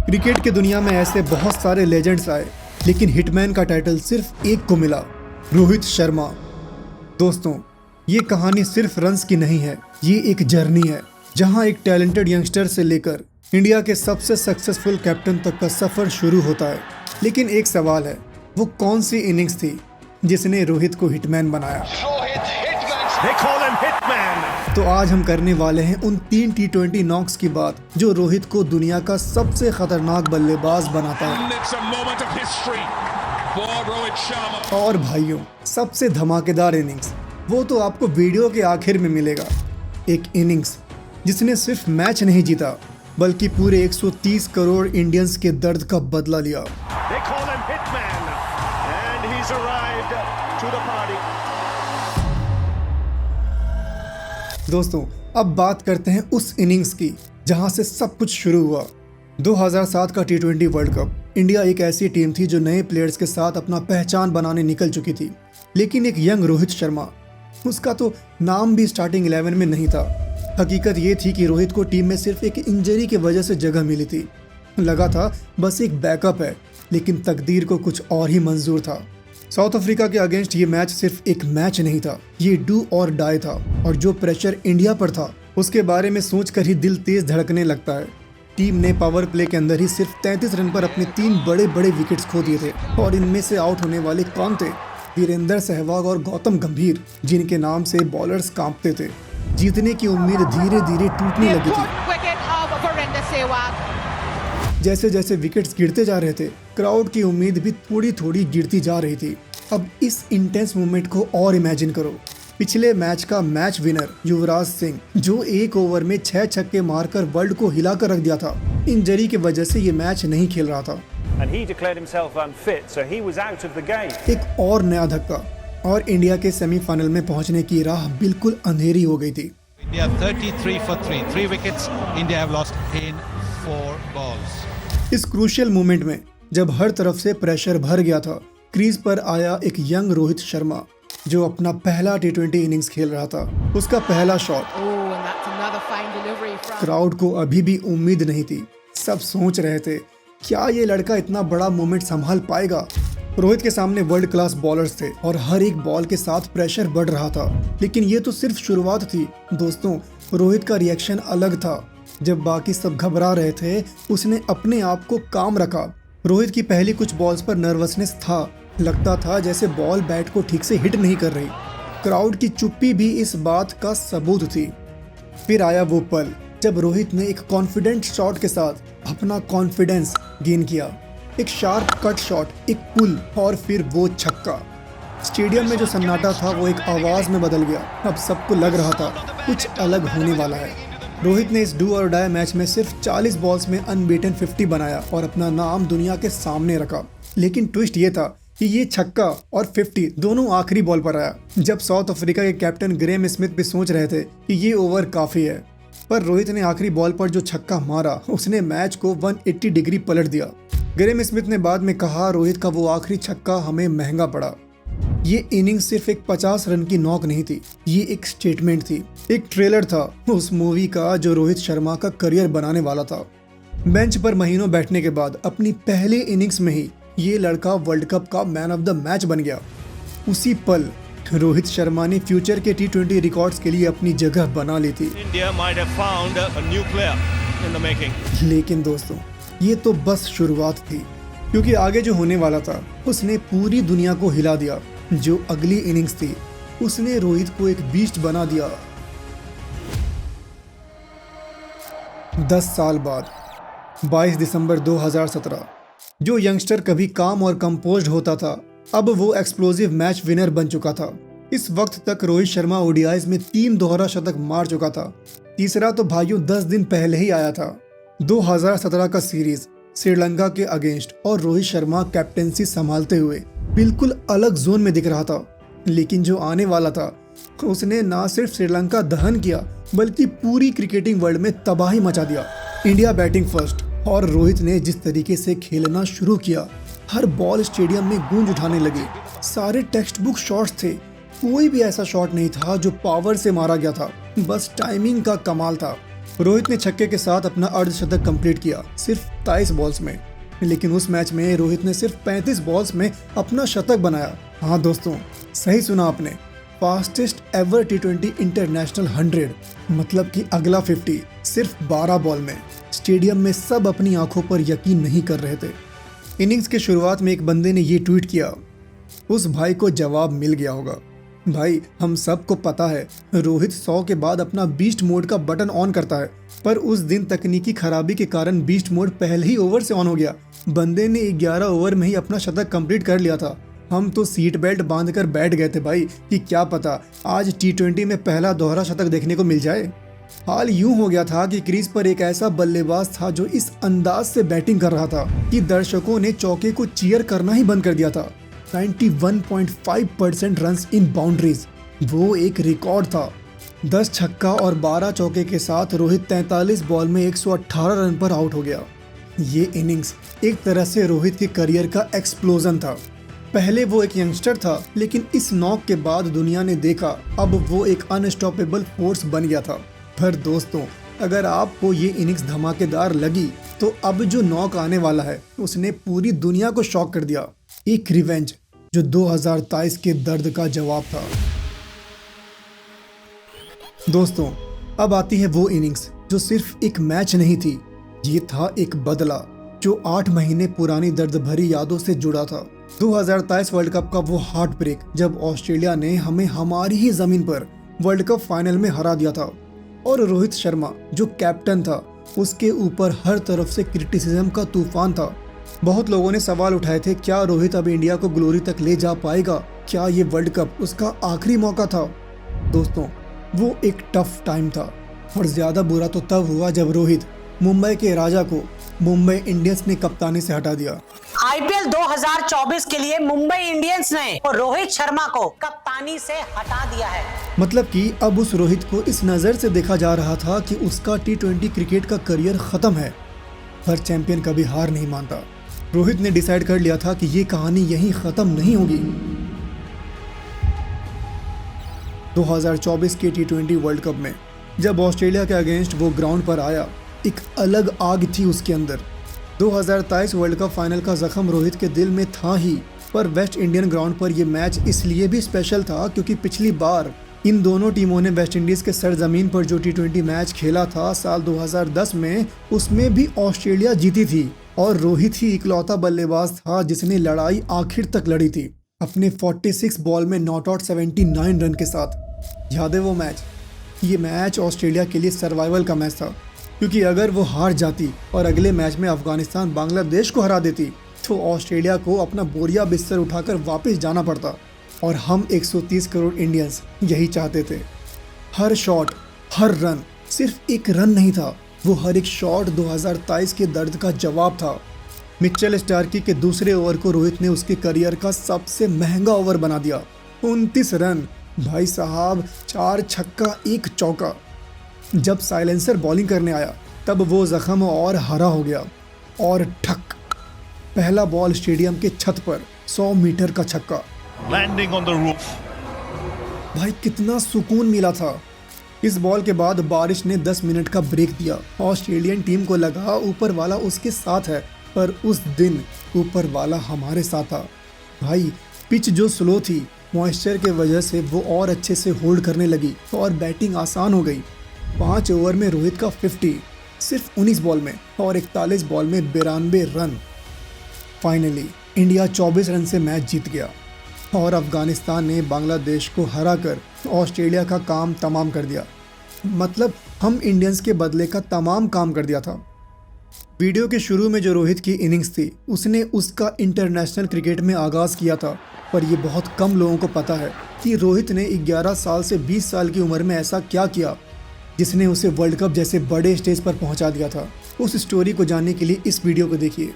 Cricket की दुनिया में ऐसे बहुत सारे लेजेंड्स आए, लेकिन हिटमैन का टाइटल सिर्फ एक को मिला, रोहित शर्मा। दोस्तों, ये कहानी सिर्फ रन्स की नहीं है, ये एक जर्नी है जहां एक टैलेंटेड यंगस्टर से लेकर इंडिया के सबसे सक्सेसफुल कैप्टन तक का सफर शुरू होता है। लेकिन एक सवाल है, वो कौन सी इनिंग्स थी जिसने रोहित को हिटमैन बनाया? तो आज हम करने वाले हैं उन 3 T20 नॉक्स की बात जो रोहित को दुनिया का सबसे खतरनाक बल्लेबाज बनाता है। और भाइयों, सबसे धमाकेदार इनिंग्स वो तो आपको वीडियो के आखिर में मिलेगा। एक इनिंग्स जिसने सिर्फ मैच नहीं जीता, बल्कि पूरे 130 करोड़ इंडियंस के दर्द का बदला लिया। दोस्तों, अब बात करते हैं उस इनिंग्स की जहां से सब कुछ शुरू हुआ। 2007 का T20 वर्ल्ड कप। इंडिया एक ऐसी टीम थी जो नए प्लेयर्स के साथ अपना पहचान बनाने निकल चुकी थी, लेकिन एक यंग रोहित शर्मा, उसका तो नाम भी स्टार्टिंग 11 में नहीं था। हकीकत ये थी कि रोहित को टीम में सिर्फ एक इंजरी की वजह से जगह मिली थी। लगा था बस एक बैकअप है, लेकिन तकदीर को कुछ और ही मंजूर था। साउथ अफ्रीका के अगेंस्ट ये मैच सिर्फ एक मैच नहीं था, ये डू और डाई था। और जो प्रेशर इंडिया पर था, उसके बारे में सोचकर ही दिल तेज धड़कने लगता है। टीम ने पावर प्ले के अंदर ही सिर्फ 33 रन पर अपने 3 बड़े बड़े विकेट्स खो दिए थे। और इनमें से आउट होने वाले कौन थे? वीरेंद्र सहवाग और गौतम गंभीर, जिनके नाम से बॉलर्स कांपते थे। जीतने की उम्मीद धीरे धीरे टूटने लगी थी। जैसे जैसे विकेट्स गिरते जा रहे थे, क्राउड की उम्मीद भी थोड़ी थोड़ी गिरती जा रही थी। अब इस इंटेंस मोमेंट को और इमेजिन करो। पिछले मैच का मैच विनर युवराज सिंह, जो एक ओवर में 6 छक्के मारकर वर्ल्ड को हिलाकर रख दिया था, इंजरी की वजह से ये मैच नहीं खेल रहा था। एक और नया धक्का, और इंडिया के सेमीफाइनल में पहुंचने की राह बिल्कुल अंधेरी हो गई थी। India 33 for 3 wickets. India have lost in 4 balls. इस क्रूशियल मोमेंट में जब हर तरफ से प्रेशर भर गया था, क्रीज पर आया एक यंग रोहित शर्मा, जो अपना पहला T20 इनिंग्स खेल रहा था। उसका पहला शॉट, क्राउड को अभी भी उम्मीद नहीं थी। सब सोच रहे थे, क्या ये लड़का इतना बड़ा मोमेंट संभाल पाएगा? रोहित के सामने वर्ल्ड क्लास बॉलर्स थे और हर एक बॉल के साथ प्रेशर बढ़ रहा था। लेकिन ये तो सिर्फ शुरुआत थी दोस्तों। रोहित का रिएक्शन अलग था। जब बाकी सब घबरा रहे थे, उसने अपने आप को काम रखा। रोहित की पहली कुछ बॉल्स पर नर्वसनेस था। लगता था जैसे बॉल बैट को ठीक से हिट नहीं कर रही। क्राउड की चुप्पी भी इस बात का सबूत थी। फिर आया वो पल जब रोहित ने एक कॉन्फिडेंट शॉट के साथ अपना कॉन्फिडेंस गेन किया। एक शार्प कट शॉट, एक पुल, और फिर वो छक्का। स्टेडियम में जो सन्नाटा था वो एक आवाज में बदल गया। अब सबको लग रहा था कुछ अलग होने वाला है। रोहित ने इस डू और डाई मैच में सिर्फ 40 बॉल्स में अनबीटन 50 बनाया और अपना नाम दुनिया के सामने रखा। लेकिन ट्विस्ट ये था कि ये छक्का और 50 दोनों आखिरी बॉल पर आया, जब साउथ अफ्रीका के कैप्टन ग्रेम स्मिथ भी सोच रहे थे कि ये ओवर काफी है। पर रोहित ने आखिरी बॉल पर जो छक्का मारा, उसने मैच को 180 डिग्री पलट दिया। ग्रेम स्मिथ ने बाद में कहा, रोहित का वो आखिरी छक्का हमें महंगा पड़ा। ये इनिंग सिर्फ एक 50 रन की नॉक नहीं थी, ये एक स्टेटमेंट थी, एक ट्रेलर था उस मूवी का जो रोहित शर्मा का करियर बनाने वाला था। बेंच पर महीनों बैठने के बाद अपनी पहले इनिंग्स में ही ये लड़का वर्ल्ड कप का मैन ऑफ द मैच बन गया। उसी पल रोहित शर्मा ने फ्यूचर के T20 रिकॉर्ड्स के लिए अपनी जगह बना ली थी। लेकिन दोस्तों, ये तो बस शुरुआत थी, क्योंकि आगे जो होने वाला था उसने पूरी दुनिया को हिला दिया। जो अगली इनिंग्स थी, उसने रोहित को एक बीस्ट बना दिया। 10 साल बाद 22 दिसंबर 2017, जो यंगस्टर कभी काम और कंपोज्ड होता था, अब वो एक्सप्लोसिव मैच विनर बन चुका था। इस वक्त तक रोहित शर्मा ओडीआईज में 3 दोहरा शतक मार चुका था। तीसरा तो भाइयों 10 दिन पहले ही आया था। 2017 का सीरीज श्रीलंका के अगेंस्ट, और रोहित शर्मा कैप्टेंसी संभालते हुए बिल्कुल अलग जोन में दिख रहा था। लेकिन जो आने वाला था, उसने ना सिर्फ श्रीलंका दहन किया, बल्कि पूरी क्रिकेटिंग वर्ल्ड में तबाही मचा दिया। इंडिया बैटिंग फर्स्ट, और रोहित ने जिस तरीके से खेलना शुरू किया, हर बॉल स्टेडियम में गूंज उठाने लगी। सारे टेक्स्ट बुक शॉट्स थे, कोई भी ऐसा शॉट नहीं था जो पावर से मारा गया था, बस टाइमिंग का कमाल था। रोहित ने छक्के के साथ अपना अर्धशतक कंप्लीट किया सिर्फ 23 बॉल्स में, लेकिन उस मैच में रोहित ने सिर्फ 35 बॉल्स में अपना शतक बनाया। हाँ दोस्तों, सही सुना आपने, फास्टेस्ट एवर T20 इंटरनेशनल 100, मतलब कि अगला 50 सिर्फ 12 बॉल में। स्टेडियम में सब अपनी आंखों पर यकीन नहीं कर रहे थे। इनिंग्स के शुरुआत में एक बंदे ने ये ट्वीट किया, उस भाई को जवाब मिल गया होगा। भाई, हम सबको पता है रोहित 100 के बाद अपना बीस्ट मोड का बटन ऑन करता है, पर उस दिन तकनीकी खराबी के कारण बीस्ट मोड पहले ही ओवर से ऑन हो गया। बंदे ने 11 ओवर में ही अपना शतक कंप्लीट कर लिया था। हम तो सीट बेल्ट बांधकर बैठ गए थे भाई कि क्या पता आज T20 में पहला दोहरा शतक देखने को मिल जाए। हाल यूं हो गया था कि क्रीज पर एक ऐसा बल्लेबाज था जो इस अंदाज से बैटिंग कर रहा था कि दर्शकों ने चौके को चीयर करना ही बंद कर दिया था। 91.5% रन्स इन बाउंड्रीज, वो एक रिकॉर्ड था। 10 छक्का और 12 चौके के साथ रोहित 43 बॉल में 118 रन पर आउट हो गया। ये इनिंग्स एक तरह से रोहित के करियर का एक्सप्लोजन था। पहले वो एक यंगस्टर था, लेकिन इस नॉक के बाद दुनिया ने देखा अब वो एक अनस्टॉपेबल फोर्स बन गया था। पर दोस्तों, अगर आपको ये इनिंग्स धमाकेदार लगी तो अब जो नॉक आने वाला है उसने पूरी दुनिया को शॉक कर दिया। एक रिवेंज जो 2023 के दर्द का जवाब था। दोस्तों, अब आती है वो इनिंग्स जो सिर्फ एक मैच नहीं थी, ये था एक बदला जो 8 महीने पुरानी दर्द भरी यादों से जुड़ा था। 2023 वर्ल्ड कप का वो हार्ट ब्रेक जब ऑस्ट्रेलिया ने हमें हमारी ही जमीन पर वर्ल्ड कप फाइनल में हरा दिया था, और रोहित शर्मा जो कैप्टन था उसके ऊपर हर तरफ से क्रिटिसिज्म का तूफान था। बहुत लोगों ने सवाल उठाए थे, क्या रोहित अब इंडिया को ग्लोरी तक ले जा पाएगा? क्या ये वर्ल्ड कप उसका आखिरी मौका था? दोस्तों, वो एक टफ टाइम था, और ज्यादा बुरा तो तब हुआ जब रोहित मुंबई के राजा को मुंबई इंडियंस ने कप्तानी से हटा दिया। IPL 2024 के लिए मुंबई इंडियंस ने रोहित शर्मा को कप्तानी से हटा दिया है। मतलब कि अब उस रोहित को इस नजर से देखा जा रहा था कि उसका T20 क्रिकेट का करियर खत्म है, पर चैंपियन कभी हार नहीं मानता। रोहित ने डिसाइड कर लिया था कि ये कहानी यहीं खत्म नहीं होगी। 2024 के T20 वर्ल्ड कप में जब ऑस्ट्रेलिया के अगेंस्ट वो ग्राउंड पर आया, एक अलग आग थी उसके अंदर। 2023 वर्ल्ड कप फाइनल का जख्म रोहित के दिल में था ही, पर वेस्ट इंडियन ग्राउंड पर यह मैच इसलिए भी स्पेशल था क्योंकि पिछली बार इन दोनों टीमों ने वेस्ट इंडीज के सरजमीन पर जो T20 मैच खेला था साल 2010 में, उसमें भी ऑस्ट्रेलिया जीती थी, और रोहित ही इकलौता बल्लेबाज था जिसने लड़ाई आखिर तक लड़ी थी अपने 46 बॉल में नॉट आउट 79 रन के साथ। याद है वो मैच? ये मैच ऑस्ट्रेलिया के लिए सर्वाइवल का मैच था, क्योंकि अगर वो हार जाती और अगले मैच में अफगानिस्तान बांग्लादेश को हरा देती तो ऑस्ट्रेलिया को अपना बोरिया बिस्तर उठाकर वापस जाना पड़ता, और हम 130 करोड़ इंडियंस यही चाहते थे। हर शॉट, हर रन सिर्फ एक रन नहीं था, वो हर एक शॉट 2023 के दर्द का जवाब था। मिचेल स्टार्की के दूसरे ओवर को रोहित ने उसके करियर का सबसे महंगा ओवर बना दिया। 29 रन, भाई साहब, 4 छक्का 1 चौका। जब साइलेंसर बॉलिंग करने आया तब वो जख्म और हरा हो गया, और ठक, पहला बॉल स्टेडियम के छत पर 100 मीटर का छक्का। Landing on the roof. भाई कितना सुकून मिला था। इस बॉल के बाद बारिश ने 10 मिनट का ब्रेक दिया। ऑस्ट्रेलियन टीम को लगा ऊपर वाला उसके साथ है, पर उस दिन ऊपर वाला हमारे साथ था। भाई, पिच जो स्लो थी, मॉइस्चर के वजह से वो और अच्छे से होल्ड करने लगी और बैटिंग आसान हो गई। 5 ओवर में रोहित का 50 सिर्फ 19 बॉल में, और 41 बॉल में 92 रन। फाइनली इंडिया 24 रन से मैच जीत गया, और अफगानिस्तान ने बांग्लादेश को हराकर ऑस्ट्रेलिया का काम तमाम कर दिया। मतलब हम इंडियंस के बदले का तमाम काम कर दिया था। वीडियो के शुरू में जो रोहित की इनिंग्स थी, उसने उसका इंटरनेशनल क्रिकेट में आगाज़ किया था, पर ये बहुत कम लोगों को पता है कि रोहित ने 11 साल से 20 साल की उम्र में ऐसा क्या किया जिसने उसे वर्ल्ड कप जैसे बड़े स्टेज पर पहुंचा दिया था। उस स्टोरी को जानने के लिए इस वीडियो को देखिए।